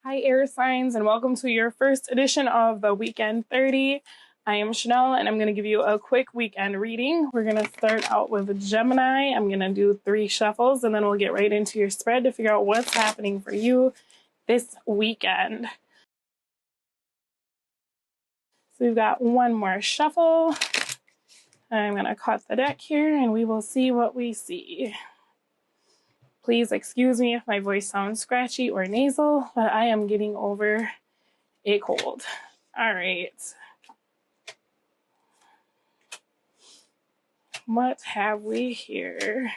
Hi, air signs, and welcome to your first edition of the Weekend 30. I am Shanel, and I'm going to give you a quick weekend reading. We're going to start out with Gemini. I'm going to do 3 shuffles, and then we'll get right into your spread to figure out what's happening for you this weekend. So we've got one more shuffle. I'm going to cut the deck here, and we will see what we see. Please excuse me if my voice sounds scratchy or nasal, but I am getting over a cold. All right. What have we here?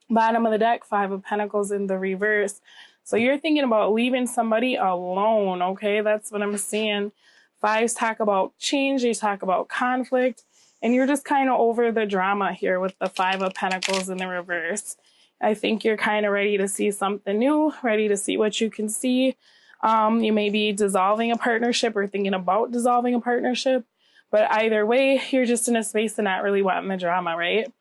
Bottom of the deck, 5 of Pentacles in the reverse. So you're thinking about leaving somebody alone, okay? That's what I'm seeing. 5s talk about change, they talk about conflict, and you're just kind of over the drama here with the 5 of Pentacles in the reverse. I think you're kind of ready to see something new, ready to see what you can see. You may be dissolving a partnership or thinking about dissolving a partnership, but either way, you're just in a space of not really wanting the drama, right?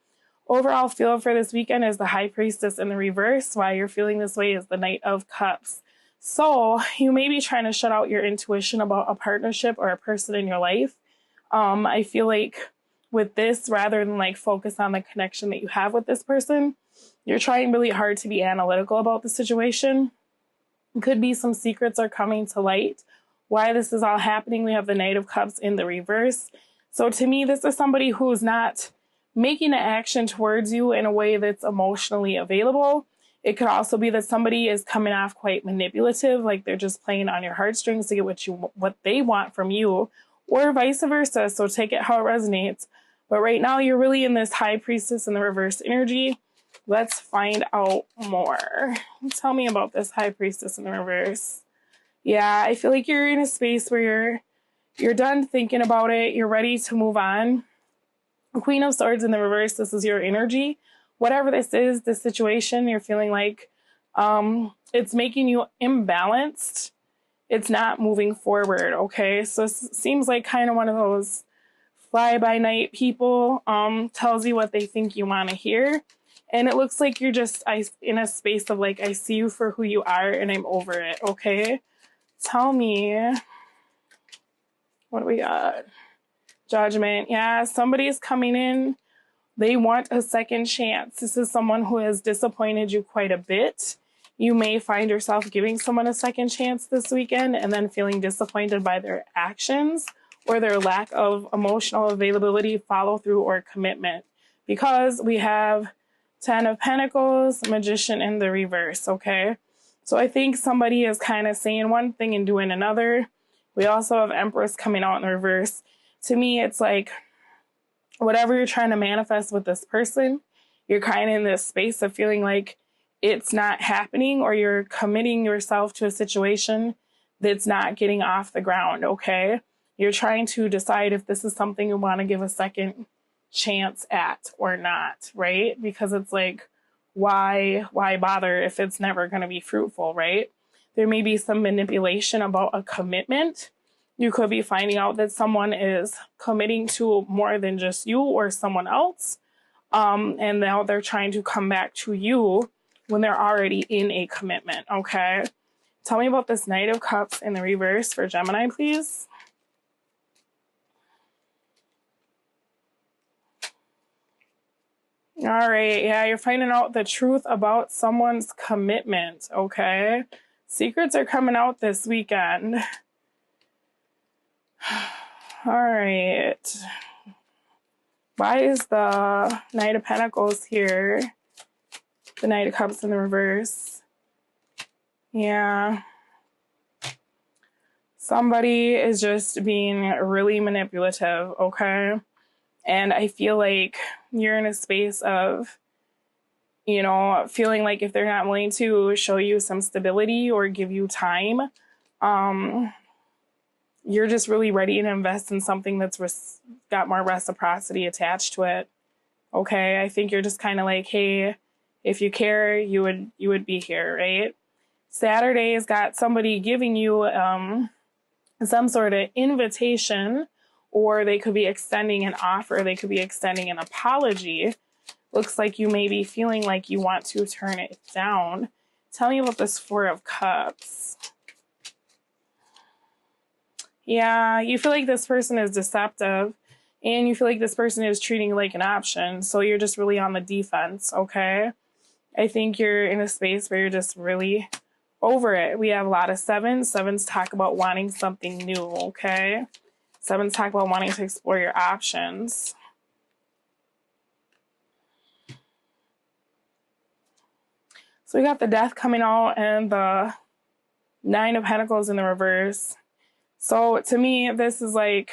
Overall feel for this weekend is the High Priestess in the reverse. Why you're feeling this way is the Knight of Cups. So you may be trying to shut out your intuition about a partnership or a person in your life. I feel like with this, rather than like focus on the connection that you have with this person, you're trying really hard to be analytical about the situation. Could be some secrets are coming to light. Why this is all happening, we have the Knight of Cups in the reverse. So to me, this is somebody who's not making an action towards you in a way that's emotionally available. It could also be that somebody is coming off quite manipulative, like they're just playing on your heartstrings to get what they want from you, or vice versa. So take it how it resonates. But right now, you're really in this High Priestess in the reverse energy. Let's find out more. Tell me about this High Priestess in the reverse. Yeah, I feel like you're in a space where you're done thinking about it. You're ready to move on. Queen of Swords in the reverse, this is your energy. Whatever this is, this situation, you're feeling like it's making you imbalanced. It's not moving forward, okay? So it seems like kind of one of those fly-by-night people, tells you what they think you want to hear. And it looks like you're just in a space of like, I see you for who you are and I'm over it, okay? Tell me, what do we got? Judgment. Yeah, somebody is coming in. They want a second chance. This is someone who has disappointed you quite a bit. You may find yourself giving someone a second chance this weekend and then feeling disappointed by their actions or their lack of emotional availability, follow through, or commitment. Because we have 10 of Pentacles, Magician in the reverse, okay? So I think somebody is kind of saying one thing and doing another. We also have Empress coming out in the reverse. To me, it's like whatever you're trying to manifest with this person, you're kind of in this space of feeling like it's not happening, or you're committing yourself to a situation that's not getting off the ground, okay? You're trying to decide if this is something you want to give a second chance at or not, right? Because it's like, why bother if it's never going to be fruitful, right? There may be some manipulation about a commitment. You could be finding out that someone is committing to more than just you or someone else. And now they're trying to come back to you when they're already in a commitment, okay? Tell me about this Knight of Cups in the reverse for Gemini, please. All right, yeah, you're finding out the truth about someone's commitment, okay? Secrets are coming out this weekend. All right. Why is the Knight of Pentacles here? The Knight of Cups in the reverse. Yeah. Somebody is just being really manipulative, okay? And I feel like you're in a space of, you know, feeling like if they're not willing to show you some stability or give you time, you're just really ready to invest in something that's got more reciprocity attached to it. Okay, I think you're just kind of like, hey, if you care, you would be here, right? Saturday's got somebody giving you some sort of invitation, or they could be extending an offer, they could be extending an apology, looks like you may be feeling like you want to turn it down. Tell me about this Four of Cups. Yeah, you feel like this person is deceptive, and you feel like this person is treating you like an option. So you're just really on the defense, okay? I think you're in a space where you're just really over it. We have a lot of sevens. Sevens talk about wanting something new, okay? Sevens talk about wanting to explore your options. So we got the Death coming out and the Nine of Pentacles in the reverse. So to me, this is like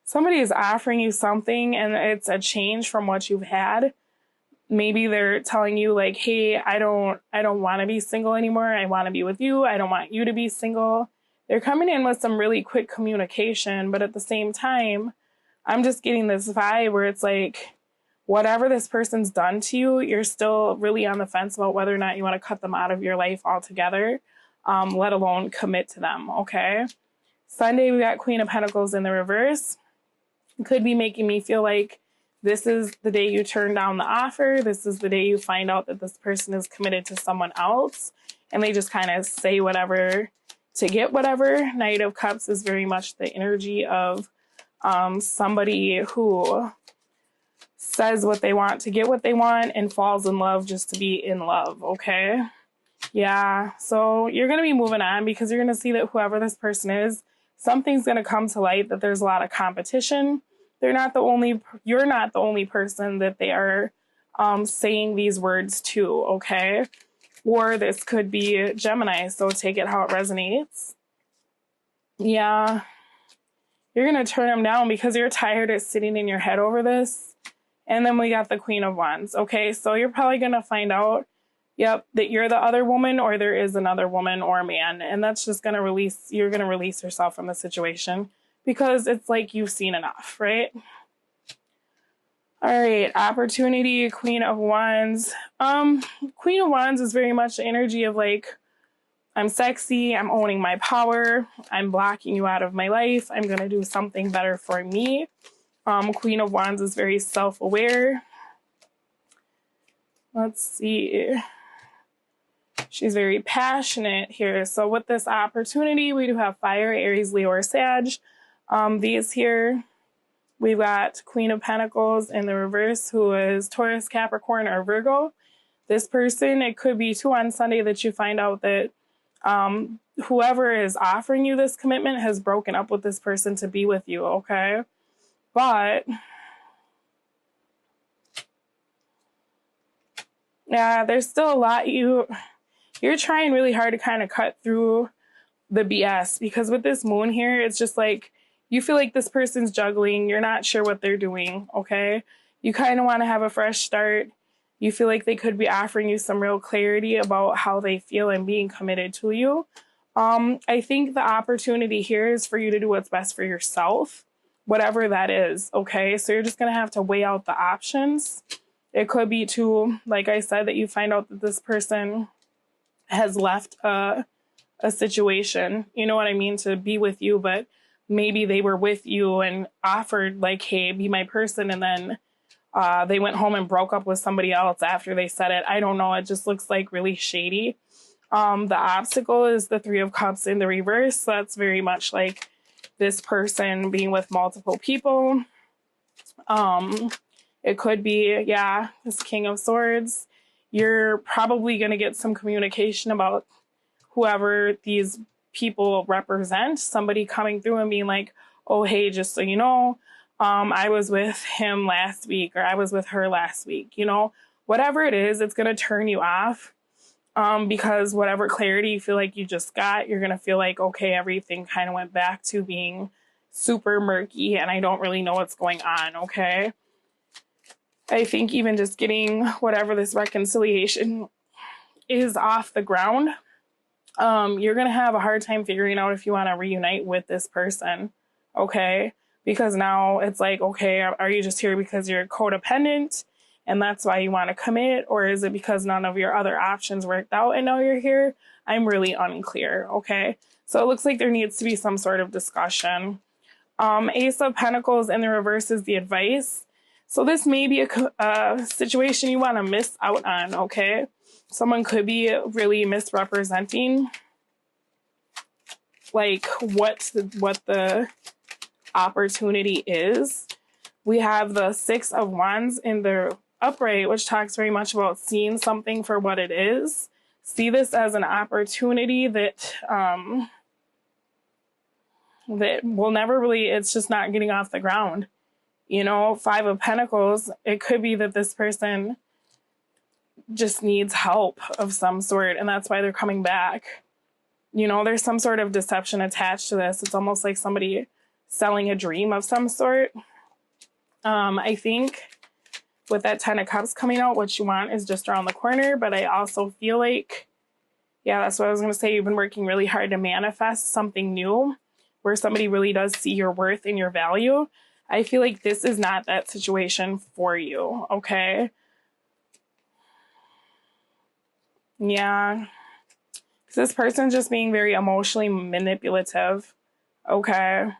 somebody is offering you something and it's a change from what you've had. Maybe they're telling you like, hey, I don't want to be single anymore. I want to be with you. I don't want you to be single. They're coming in with some really quick communication, but at the same time, I'm just getting this vibe where it's like, whatever this person's done to you, you're still really on the fence about whether or not you want to cut them out of your life altogether, let alone commit to them, okay? Sunday, we got Queen of Pentacles in the reverse. It could be making me feel like this is the day you turn down the offer. This is the day you find out that this person is committed to someone else, and they just kind of say whatever to get whatever. Knight of Cups is very much the energy of somebody who says what they want to get what they want and falls in love just to be in love, okay? Yeah, so you're going to be moving on because you're going to see that whoever this person is, something's going to come to light that there's a lot of competition. You're not the only person that they are saying these words to, okay? Or this could be Gemini, so take it how it resonates. Yeah, you're going to turn them down because you're tired of sitting in your head over this. And then we got the Queen of Wands. Okay, so you're probably going to find out, yep, that you're the other woman or there is another woman or man. And that's just going to you're going to release yourself from the situation because it's like you've seen enough, right? All right, opportunity, Queen of Wands. Queen of Wands is very much the energy of like, I'm sexy, I'm owning my power, I'm blocking you out of my life, I'm going to do something better for me. Queen of Wands is very self-aware. Let's see. She's very passionate here. So with this opportunity, we do have Fire, Aries, Leo, or Sag. These here, we've got Queen of Pentacles in the reverse, who is Taurus, Capricorn, or Virgo. This person, it could be too on Sunday that you find out that whoever is offering you this commitment has broken up with this person to be with you, okay? But yeah, there's still a lot you're trying really hard to kind of cut through the BS, because with this moon here, it's just like you feel like this person's juggling. You're not sure what they're doing, okay? You kind of want to have a fresh start. You feel like they could be offering you some real clarity about how they feel and being committed to you. I think the opportunity here is for you to do what's best for yourself, whatever that is, okay? So you're just going to have to weigh out the options. It could be too, like I said, that you find out that this person has left a situation, you know what I mean, to be with you, but maybe they were with you and offered like, hey, be my person, and then they went home and broke up with somebody else after they said it. I don't know. It just looks like really shady. The obstacle is the Three of Cups in the reverse. So that's very much like this person being with multiple people. It could be, yeah, this King of Swords. You're probably going to get some communication about whoever these people represent. Somebody coming through and being like, oh, hey, just so you know, I was with him last week, or I was with her last week. You know, whatever it is, it's going to turn you off. Because whatever clarity you feel like you just got, you're going to feel like, okay, everything kind of went back to being super murky and I don't really know what's going on, okay? I think even just getting whatever this reconciliation is off the ground, you're going to have a hard time figuring out if you want to reunite with this person, okay? Because now it's like, okay, are you just here because you're codependent and that's why you want to commit? Or is it because none of your other options worked out and now you're here? I'm really unclear, okay? So it looks like there needs to be some sort of discussion. Ace of Pentacles in the reverse is the advice. So this may be a situation you want to miss out on, okay? Someone could be really misrepresenting like what the opportunity is. We have the Six of Wands in the upright, which talks very much about seeing something for what it is. See this as an opportunity that that will never really, it's just not getting off the ground. You know, Five of Pentacles, it could be that this person just needs help of some sort, and that's why they're coming back. You know, there's some sort of deception attached to this. It's almost like somebody selling a dream of some sort. I think with that Ten of Cups coming out, what you want is just around the corner. But I also feel like, yeah, that's what I was going to say. You've been working really hard to manifest something new where somebody really does see your worth and your value. I feel like this is not that situation for you, okay? Yeah. This person's just being very emotionally manipulative, okay?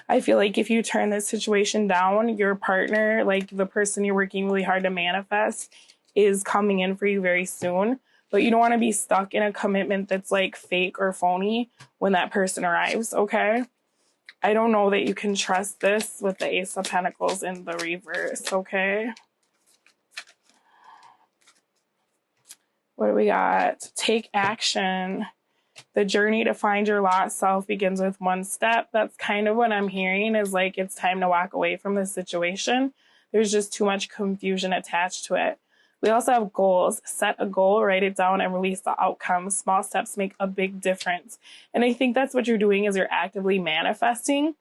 I feel like if you turn this situation down, your partner, like the person you're working really hard to manifest, is coming in for you very soon. But you don't want to be stuck in a commitment that's like fake or phony when that person arrives, okay? I don't know that you can trust this with the Ace of Pentacles in the reverse, okay? What do we got? Take action. The journey to find your lost self begins with one step. That's kind of what I'm hearing, is like it's time to walk away from this situation. There's just too much confusion attached to it. We also have goals. Set a goal, write it down, and release the outcome. Small steps make a big difference. And I think that's what you're doing, is you're actively manifesting.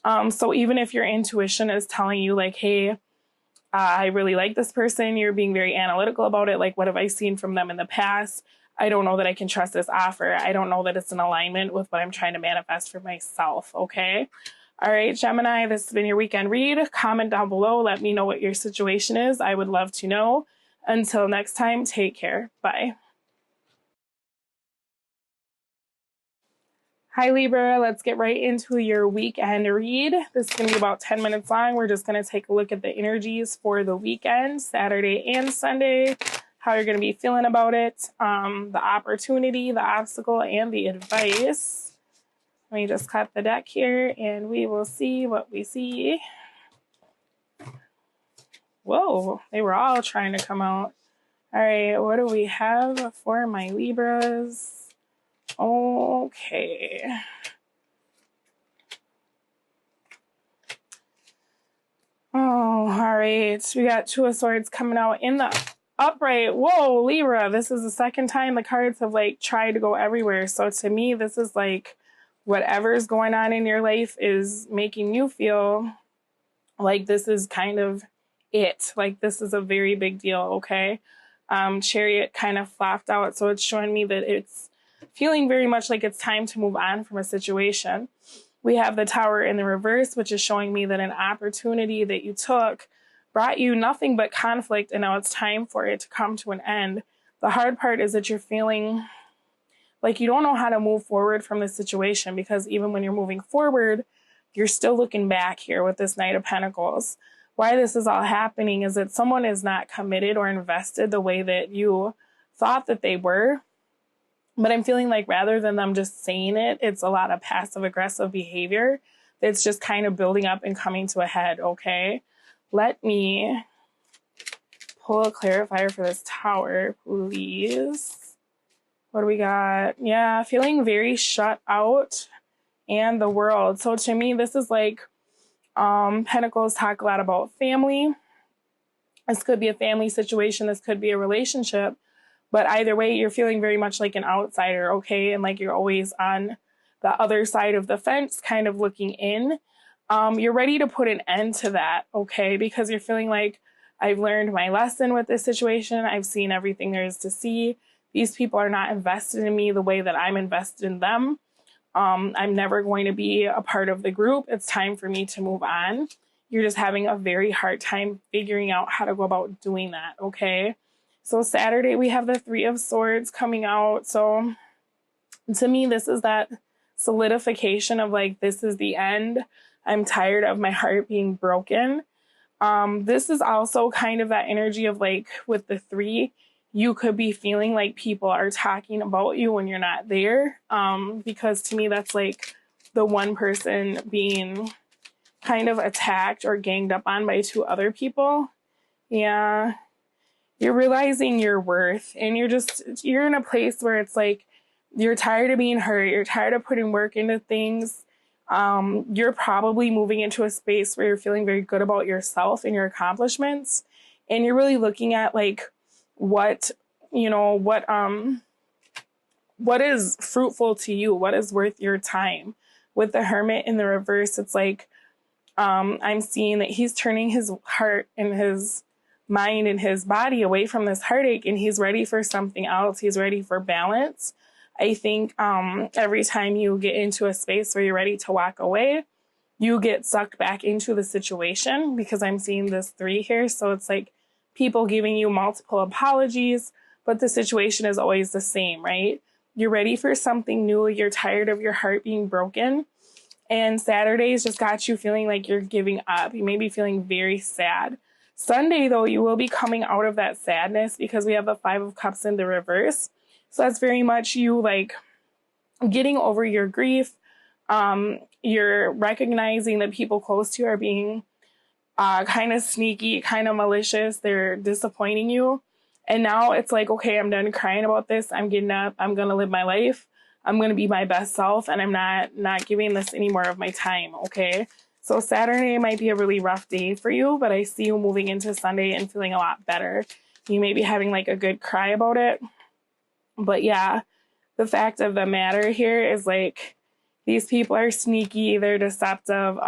So even if your intuition is telling you like, hey, I really like this person, you're being very analytical about it. Like, what have I seen from them in the past? I don't know that I can trust this offer. I don't know that it's in alignment with what I'm trying to manifest for myself, okay? All right, Gemini, this has been your weekend read. Comment down below. Let me know what your situation is. I would love to know. Until next time, take care. Bye. Hi, Libra. Let's get right into your weekend read. This is going to be about 10 minutes long. We're just going to take a look at the energies for the weekend, Saturday and Sunday, how you're going to be feeling about it, the opportunity, the obstacle, and the advice. Let me just cut the deck here, and we will see what we see. Whoa, they were all trying to come out. All right, what do we have for my Libras? Okay. Oh, all right. We got Two of Swords coming out in the upright. Whoa, Libra, this is the second time the cards have like tried to go everywhere. So to me, this is like whatever's going on in your life is making you feel like this is kind of it. Like this is a very big deal, okay? Chariot kind of flopped out, so it's showing me that it's feeling very much like it's time to move on from a situation. We have the Tower in the reverse, which is showing me that an opportunity that you took brought you nothing but conflict, and now it's time for it to come to an end. The hard part is that you're feeling like you don't know how to move forward from this situation, because even when you're moving forward, you're still looking back here with this Knight of Pentacles. Why this is all happening is that someone is not committed or invested the way that you thought that they were. But I'm feeling like rather than them just saying it, it's a lot of passive-aggressive behavior that's just kind of building up and coming to a head, okay? Let me pull a clarifier for this Tower, please. What do we got? Yeah, feeling very shut out, and the World. So to me, this is like Pentacles talk a lot about family. This could be a family situation. This could be a relationship. But either way, you're feeling very much like an outsider, okay? And like you're always on the other side of the fence, kind of looking in. You're ready to put an end to that, okay? Because you're feeling like, I've learned my lesson with this situation. I've seen everything there is to see. These people are not invested in me the way that I'm invested in them. I'm never going to be a part of the group. It's time for me to move on. You're just having a very hard time figuring out how to go about doing that, okay? So Saturday, we have the Three of Swords coming out. So to me, this is that solidification of like, this is the end. I'm tired of my heart being broken. This is also kind of that energy of like with the 3, you could be feeling like people are talking about you when you're not there. Because to me, that's like the one person being kind of attacked or ganged up on by 2 other people. Yeah. You're realizing your worth, and you're in a place where it's like, you're tired of being hurt. You're tired of putting work into things. You're probably moving into a space where you're feeling very good about yourself and your accomplishments. And you're really looking at like what is fruitful to you, what is worth your time. With the Hermit in the reverse, it's like, I'm seeing that he's turning his heart and his mind and his body away from this heartache, and he's ready for something else. He's ready for balance. I think every time you get into a space where you're ready to walk away, you get sucked back into the situation, because I'm seeing this 3 here. So it's like people giving you multiple apologies, but the situation is always the same, right? You're ready for something new. You're tired of your heart being broken. And Saturdays just got you feeling like you're giving up. You may be feeling very sad. Sunday, though, you will be coming out of that sadness, because we have the 5 of Cups in the reverse. So that's very much you like getting over your grief. You're recognizing that people close to you are being kind of sneaky, kind of malicious. They're disappointing you. And now it's like, okay, I'm done crying about this. I'm getting up. I'm going to live my life. I'm going to be my best self, and I'm not giving this any more of my time, okay? So Saturday might be a really rough day for you, but I see you moving into Sunday and feeling a lot better. You may be having like a good cry about it. But yeah, the fact of the matter here is like, these people are sneaky, they're deceptive,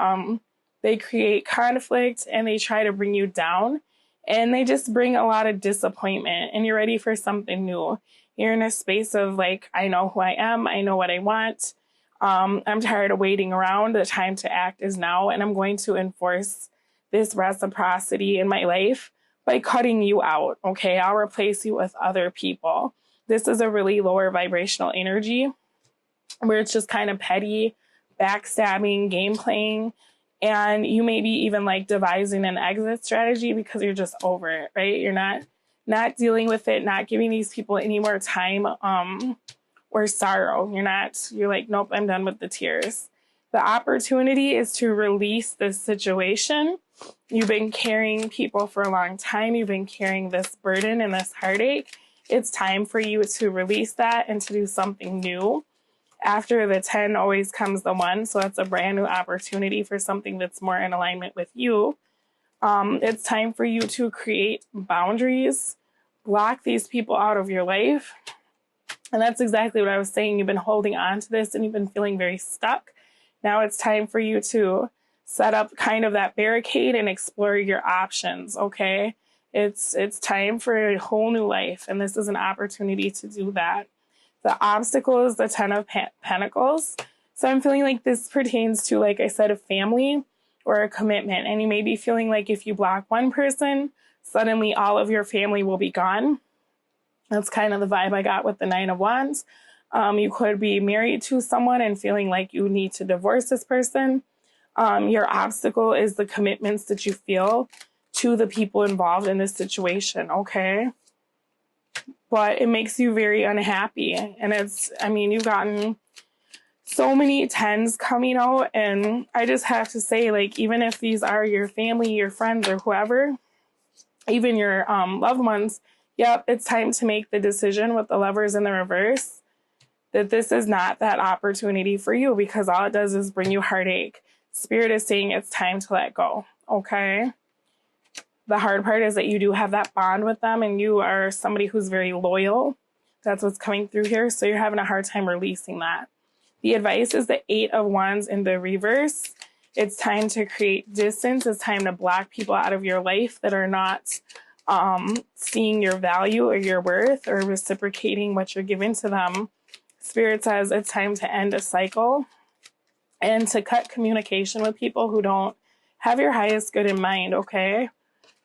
they create conflict, and they try to bring you down, and they just bring a lot of disappointment, and you're ready for something new. You're in a space of like, I know who I am, I know what I want. I'm tired of waiting around. The time to act is now, and I'm going to enforce this reciprocity in my life by cutting you out, okay? I'll replace you with other people. This is a really lower vibrational energy where it's just kind of petty, backstabbing, game playing, and you may be even like devising an exit strategy because you're just over it, right? You're not dealing with it, not giving these people any more time or sorrow. You're like, nope, I'm done with the tears. The opportunity is to release this situation. You've been carrying people for a long time. You've been carrying this burden and this heartache. It's time for you to release that and to do something new. After the 10 always comes the 1. So that's a brand new opportunity for something that's more in alignment with you. It's time for you to create boundaries, block these people out of your life. And that's exactly what I was saying. You've been holding on to this and you've been feeling very stuck. Now it's time for you to set up kind of that barricade and explore your options, okay? It's time for a whole new life, and this is an opportunity to do that. The obstacle is the 10 of Pentacles. So I'm feeling like this pertains to, like I said, a family or a commitment. And you may be feeling like if you block one person, suddenly all of your family will be gone. That's kind of the vibe I got with the 9 of Wands. You could be married to someone and feeling like you need to divorce this person. Your obstacle is the commitments that you feel to the people involved in this situation, okay? But it makes you very unhappy. And you've gotten so many 10s coming out. And I just have to say, like, even if these are your family, your friends, or whoever, even your loved ones, yep, it's time to make the decision with the Lovers in the reverse that this is not that opportunity for you, because all it does is bring you heartache. Spirit is saying it's time to let go, okay? The hard part is that you do have that bond with them and you are somebody who's very loyal. That's what's coming through here. So you're having a hard time releasing that. The advice is the 8 of Wands in the reverse. It's time to create distance. It's time to block people out of your life that are not seeing your value or your worth or reciprocating what you're giving to them. Spirit says it's time to end a cycle and to cut communication with people who don't have your highest good in mind, okay?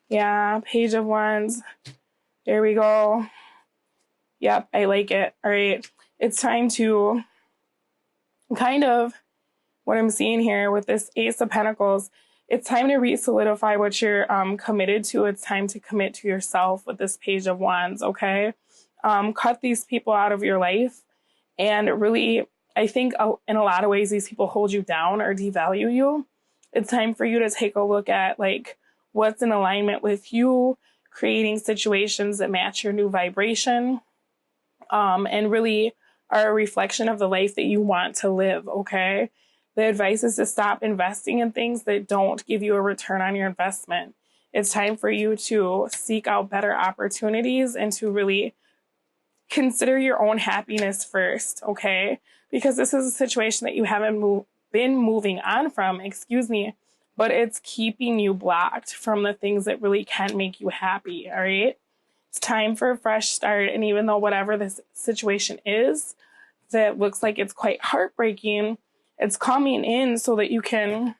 Yeah, Page of Wands. There we go. Yep, I like it. All right. It's time to kind of what I'm seeing here with this Ace of Pentacles, it's time to re-solidify what you're committed to. It's time to commit to yourself with this Page of Wands, okay? Cut these people out of your life. And really, I think in a lot of ways, these people hold you down or devalue you. It's time for you to take a look at like what's in alignment with you, creating situations that match your new vibration, and really are a reflection of the life that you want to live, okay? The advice is to stop investing in things that don't give you a return on your investment. It's time for you to seek out better opportunities and to really consider your own happiness first, okay? Because this is a situation that you haven't been moving on from, but it's keeping you blocked from the things that really can make you happy, all right? It's time for a fresh start. And even though whatever this situation is that looks like it's quite heartbreaking, it's coming in so that you can,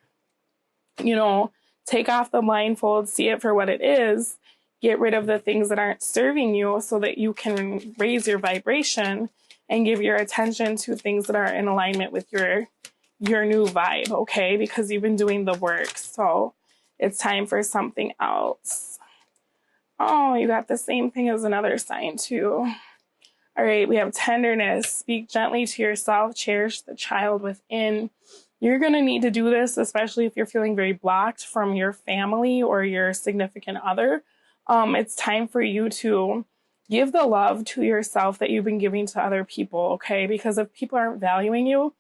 take off the blindfold, see it for what it is, get rid of the things that aren't serving you so that you can raise your vibration and give your attention to things that are in alignment with your new vibe, okay? Because you've been doing the work. So it's time for something else. Oh, you got the same thing as another sign too. All right, we have tenderness. Speak gently to yourself. Cherish the child within. You're going to need to do this, especially if you're feeling very blocked from your family or your significant other. It's time for you to give the love to yourself that you've been giving to other people, okay? Because if people aren't valuing you,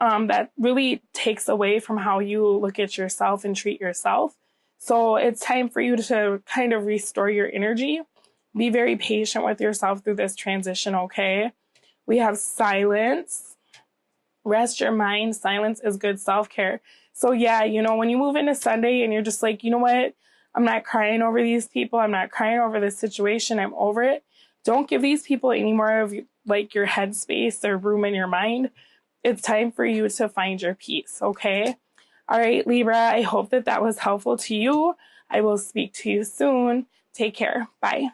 that really takes away from how you look at yourself and treat yourself. So it's time for you to kind of restore your energy. Be very patient with yourself through this transition, okay? We have silence. Rest your mind. Silence is good self-care. So yeah, when you move into Sunday and you're just like, you know what? I'm not crying over these people. I'm not crying over this situation. I'm over it. Don't give these people any more of like your headspace or room in your mind. It's time for you to find your peace, okay? All right, Libra, I hope that was helpful to you. I will speak to you soon. Take care. Bye.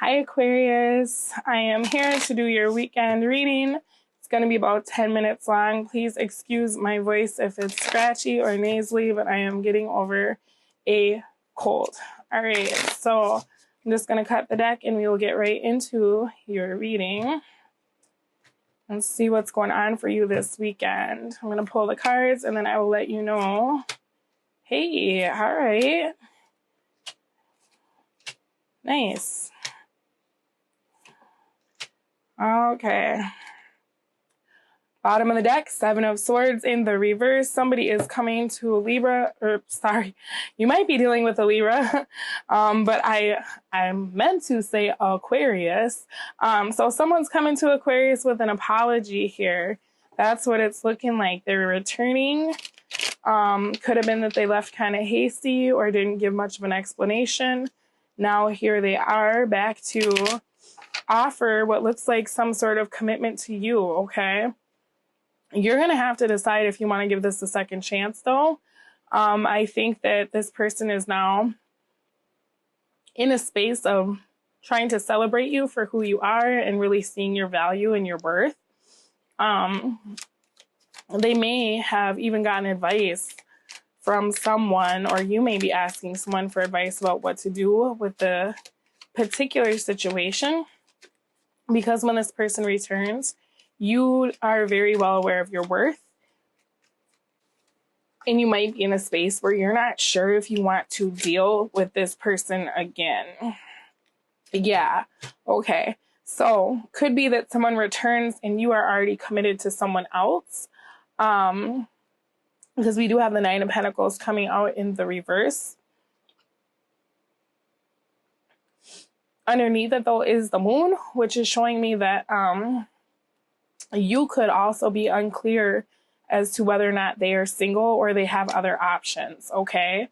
Hi, Aquarius. I am here to do your weekend reading. It's going to be about 10 minutes long. Please excuse my voice if it's scratchy or nasally, but I am getting over a cold. All right, so I'm just going to cut the deck and we will get right into your reading and see what's going on for you this weekend. I'm going to pull the cards and then I will let you know. Hey, all right. Nice. Okay. Bottom of the deck, Seven of Swords in the reverse. Somebody is coming to Libra, you might be dealing with a Libra, but I meant to say Aquarius. So someone's coming to Aquarius with an apology here. That's what it's looking like. They're returning. Could have been that they left kind of hasty or didn't give much of an explanation. Now here they are back to offer what looks like some sort of commitment to you, okay? You're going to have to decide if you want to give this a second chance, though. I think that this person is now in a space of trying to celebrate you for who you are and really seeing your value and your worth. They may have even gotten advice from someone, or you may be asking someone for advice about what to do with the particular situation. Because when this person returns, you are very well aware of your worth. And you might be in a space where you're not sure if you want to deal with this person again. Yeah, okay. So could be that someone returns and you are already committed to someone else. Because we do have the Nine of Pentacles coming out in the reverse. Underneath it, though, is the Moon, which is showing me that you could also be unclear as to whether or not they are single or they have other options, okay?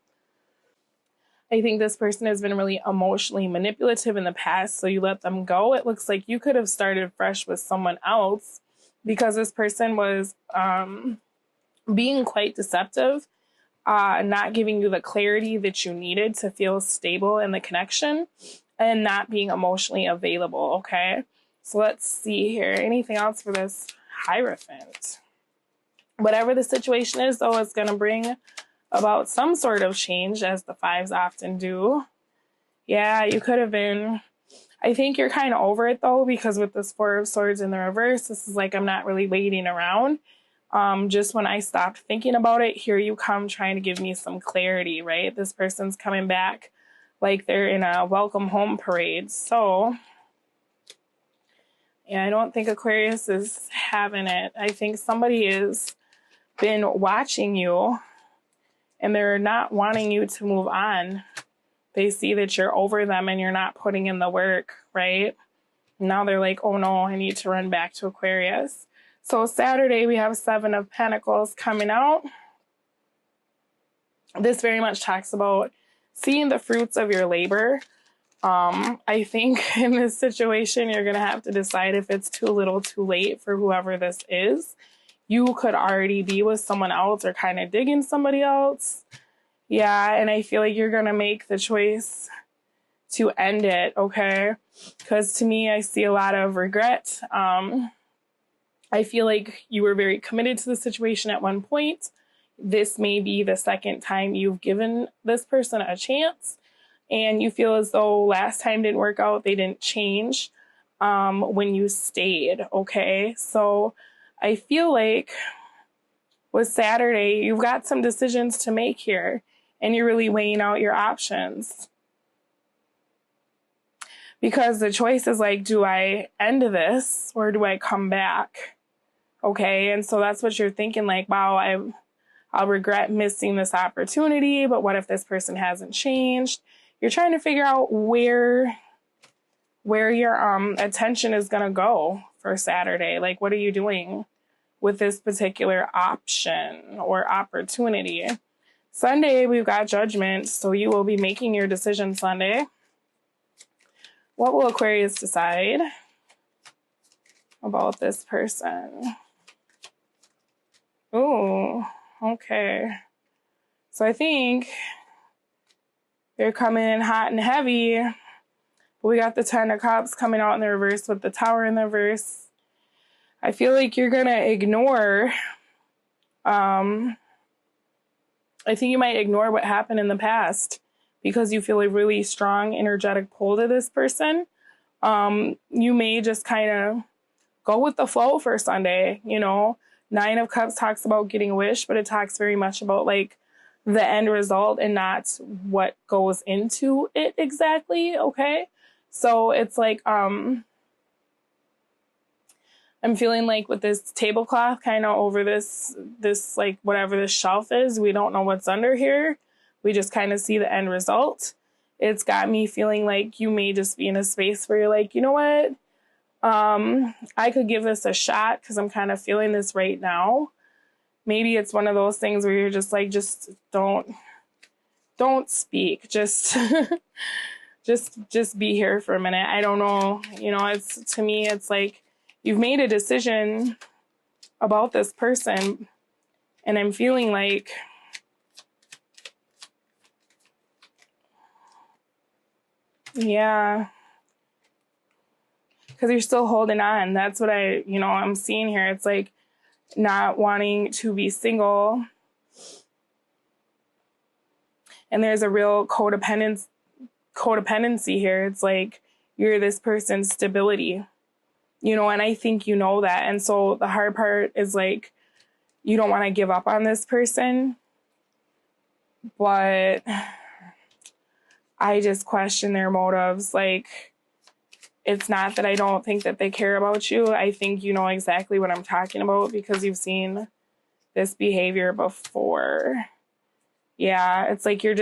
I think this person has been really emotionally manipulative in the past, so you let them go. It looks like you could have started fresh with someone else because this person was being quite deceptive, not giving you the clarity that you needed to feel stable in the connection, and not being emotionally available, okay? So let's see here. Anything else for this Hierophant? Whatever the situation is, though, it's going to bring about some sort of change, as the fives often do. Yeah, you could have been... I think you're kind of over it, though, because with this Four of Swords in the reverse, this is like, I'm not really waiting around. Just when I stopped thinking about it, here you come trying to give me some clarity, right? This person's coming back like they're in a welcome home parade. So, yeah, I don't think Aquarius is having it. I think somebody has been watching you and they're not wanting you to move on. They see that you're over them and you're not putting in the work, right? Now they're like, oh no, I need to run back to Aquarius. So Saturday, we have Seven of Pentacles coming out. This very much talks about seeing the fruits of your labor. I think in this situation, you're going to have to decide if it's too little, too late for whoever this is. You could already be with someone else or kind of digging somebody else. Yeah, and I feel like you're going to make the choice to end it, okay? Because to me, I see a lot of regret. I feel like you were very committed to the situation at one point. This may be the second time you've given this person a chance, and you feel as though last time didn't work out, they didn't change when you stayed, okay? So I feel like with Saturday, you've got some decisions to make here, and you're really weighing out your options. Because the choice is like, do I end this or do I come back? Okay, and so that's what you're thinking, like, wow, I'll regret missing this opportunity, but what if this person hasn't changed? You're trying to figure out where your attention is going to go for Saturday. Like, what are you doing with this particular option or opportunity? Sunday, we've got Judgment, so you will be making your decision Sunday. What will Aquarius decide about this person? Oh, okay. So I think they're coming in hot and heavy. We got the Ten of Cups coming out in the reverse with the Tower in the reverse. I feel like you're going to ignore... I think you might ignore what happened in the past because you feel a really strong, energetic pull to this person. You may just kind of go with the flow for Sunday, you know. Nine of Cups talks about getting a wish, but it talks very much about like the end result and not what goes into it exactly, okay? So it's like, I'm feeling like with this tablecloth kind of over this like whatever this shelf is, we don't know what's under here. We just kind of see the end result. It's got me feeling like you may just be in a space where you're like, you know what? I could give this a shot because I'm kind of feeling this right now. Maybe it's one of those things where you're just like, just don't speak. Just just be here for a minute. I don't know. You know, it's, to me, it's like you've made a decision about this person, and I'm feeling like yeah, because you're still holding on. That's what I'm seeing here. It's like not wanting to be single. And there's a real codependency here. It's like you're this person's stability, you know, and I think you know that. And so the hard part is like, you don't want to give up on this person, but I just question their motives. Like, it's not that I don't think that they care about you. I think you know exactly what I'm talking about because you've seen this behavior before. Yeah, it's like you've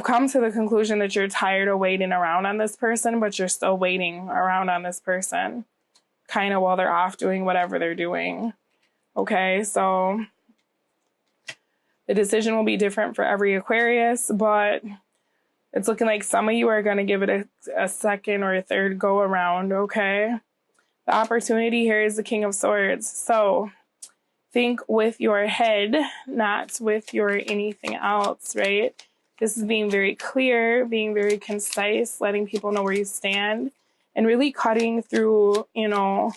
come to the conclusion that you're tired of waiting around on this person, but you're still waiting around on this person kind of while they're off doing whatever they're doing. Okay, so the decision will be different for every Aquarius, but it's looking like some of you are going to give it a second or a third go around, okay? The opportunity here is the King of Swords. So think with your head, not with your anything else, right? This is being very clear, being very concise, letting people know where you stand, and really cutting through, you know,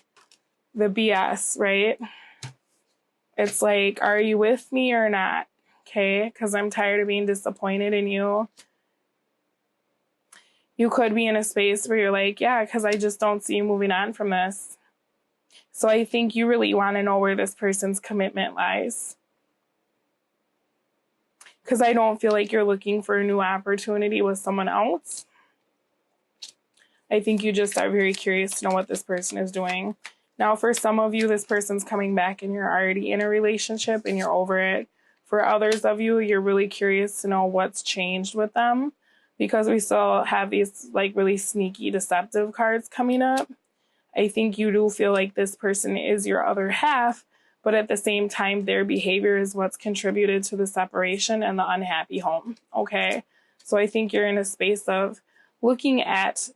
the BS, right? It's like, are you with me or not? Okay, because I'm tired of being disappointed in you. You could be in a space where you're like, yeah, because I just don't see you moving on from this. So I think you really want to know where this person's commitment lies. Because I don't feel like you're looking for a new opportunity with someone else. I think you just are very curious to know what this person is doing. Now, for some of you, this person's coming back and you're already in a relationship and you're over it. For others of you, you're really curious to know what's changed with them, because we still have these like really sneaky, deceptive cards coming up. I think you do feel like this person is your other half, but at the same time, their behavior is what's contributed to the separation and the unhappy home, okay? So I think you're in a space of looking at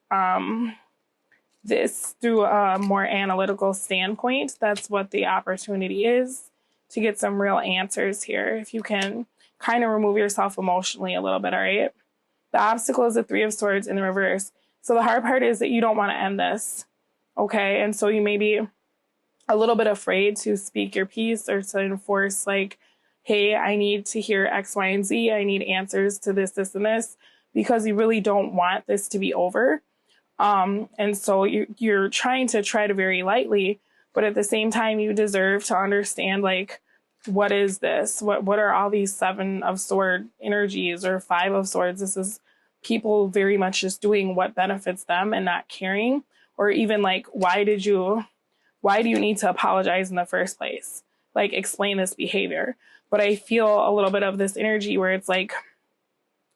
this through a more analytical standpoint. That's what the opportunity is, to get some real answers here. If you can kind of remove yourself emotionally a little bit, all right? The obstacle is the Three of Swords in the reverse. So the hard part is that you don't want to end this, okay? And so you may be a little bit afraid to speak your piece or to enforce like, hey, I need to hear X, Y, and Z. I need answers to this, this, and this, because you really don't want this to be over. And so you're trying to tread very lightly, but at the same time, you deserve to understand, like, what is this? What are all these Seven of Swords energies or Five of Swords? This is people very much just doing what benefits them and not caring, or even like, why do you need to apologize in the first place? Like, explain this behavior. But I feel a little bit of this energy where it's like,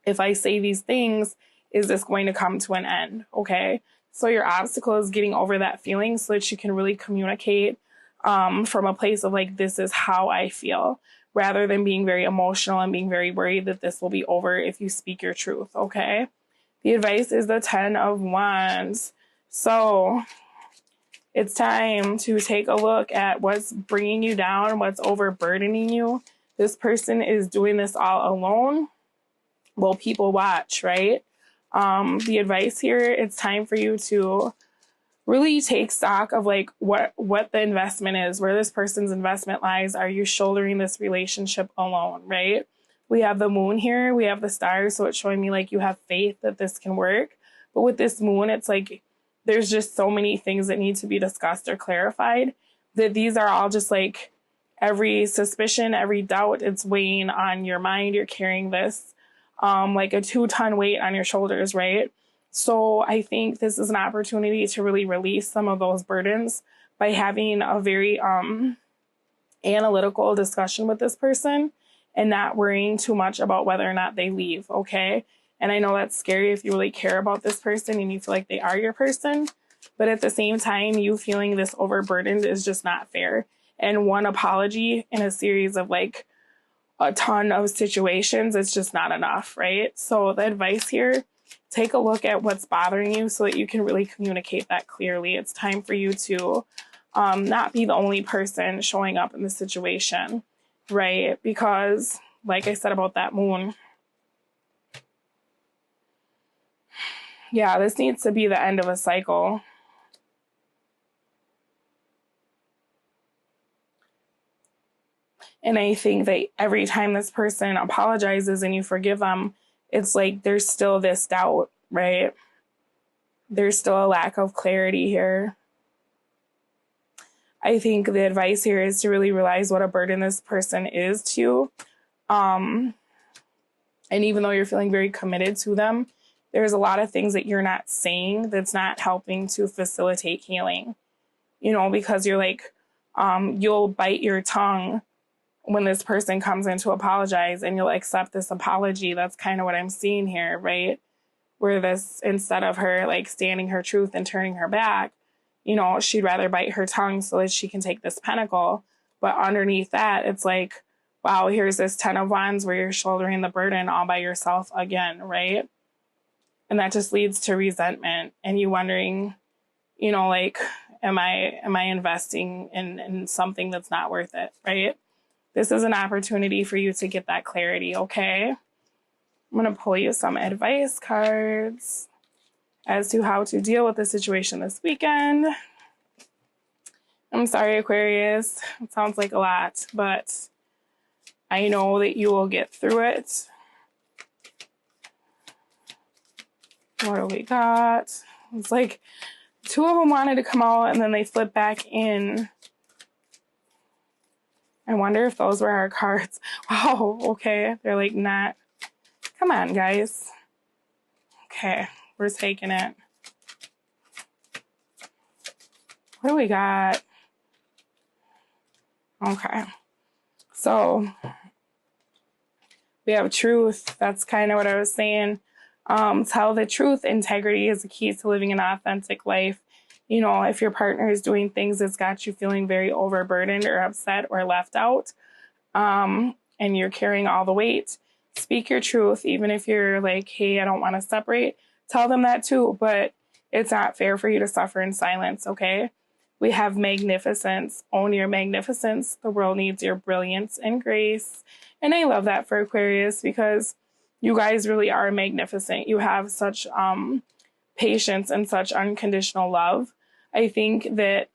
if I say these things, is this going to come to an end? Okay. So your obstacle is getting over that feeling so that you can really communicate from a place of like, this is how I feel, rather than being very emotional and being very worried that this will be over if you speak your truth. Okay. The advice is the 10 of Wands. So it's time to take a look at what's bringing you down, what's overburdening you. This person is doing this all alone. Well, people watch, right? The advice here, it's time for you to really take stock of like what the investment is, where this person's investment lies. Are you shouldering this relationship alone, right? We have the moon here, we have the stars, so it's showing me like you have faith that this can work. But with this moon, it's like there's just so many things that need to be discussed or clarified, that these are all just like every suspicion, every doubt, it's weighing on your mind. You're carrying this like a 2-ton weight on your shoulders, right? So I think this is an opportunity to really release some of those burdens by having a very analytical discussion with this person and not worrying too much about whether or not they leave, okay? And I know that's scary if you really care about this person and you feel like they are your person, but at the same time, you feeling this overburdened is just not fair. And one apology in a series of like a ton of situations, it's just not enough, right? So the advice here, take a look at what's bothering you so that you can really communicate that clearly. It's time for you to not be the only person showing up in the situation, right? Because like I said about that moon, yeah, this needs to be the end of a cycle. And I think that every time this person apologizes and you forgive them, it's like there's still this doubt, right? There's still a lack of clarity here. I think the advice here is to really realize what a burden this person is to you. And even though you're feeling very committed to them, there's a lot of things that you're not saying that's not helping to facilitate healing. You know, because you're like, you'll bite your tongue when this person comes in to apologize and you'll accept this apology. That's kind of what I'm seeing here, right? Where this, instead of her like standing her truth and turning her back, you know, she'd rather bite her tongue so that she can take this pentacle. But underneath that, it's like, wow, here's this 10 of Wands where you're shouldering the burden all by yourself again, right? And that just leads to resentment and you wondering, you know, like, am I investing in something that's not worth it, right? This is an opportunity for you to get that clarity, okay? I'm going to pull you some advice cards. as to how to deal with the situation this weekend. I'm sorry, Aquarius. It sounds like a lot, but I know that you will get through it. What do we got? It's like two of them wanted to come out and then they flipped back in. I wonder if those were our cards. Wow, okay. They're like not. Come on, guys. Okay, we're taking it. What do we got? Okay. So we have truth. That's kind of what I was saying. Tell the truth. Integrity is the key to living an authentic life. You know, if your partner is doing things that's got you feeling very overburdened or upset or left out, and you're carrying all the weight, speak your truth. Even if you're like, hey, I don't want to separate, tell them that too. But it's not fair for you to suffer in silence, okay? We have magnificence. Own your magnificence. The world needs your brilliance and grace. And I love that for Aquarius because you guys really are magnificent. You have such patience and such unconditional love. I think that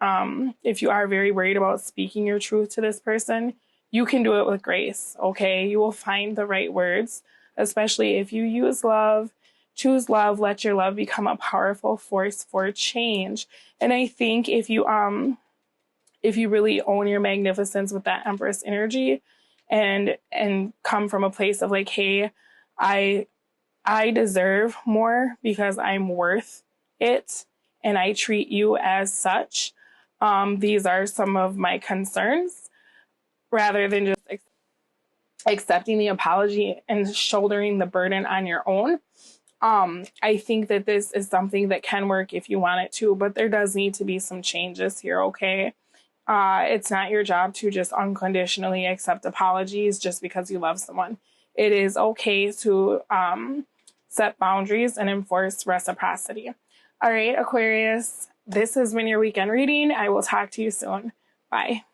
if you are very worried about speaking your truth to this person, you can do it with grace, okay? You will find the right words, especially if you use love. Choose love. Let your love become a powerful force for change. And I think if you really own your magnificence with that Empress energy and come from a place of like, hey, I deserve more because I'm worth it and I treat you as such. These are some of my concerns rather than just accepting the apology and shouldering the burden on your own. I think that this is something that can work if you want it to, but there does need to be some changes here, okay? It's not your job to just unconditionally accept apologies just because you love someone. It is okay to set boundaries and enforce reciprocity. All right, Aquarius, this has been your weekend reading. I will talk to you soon. Bye.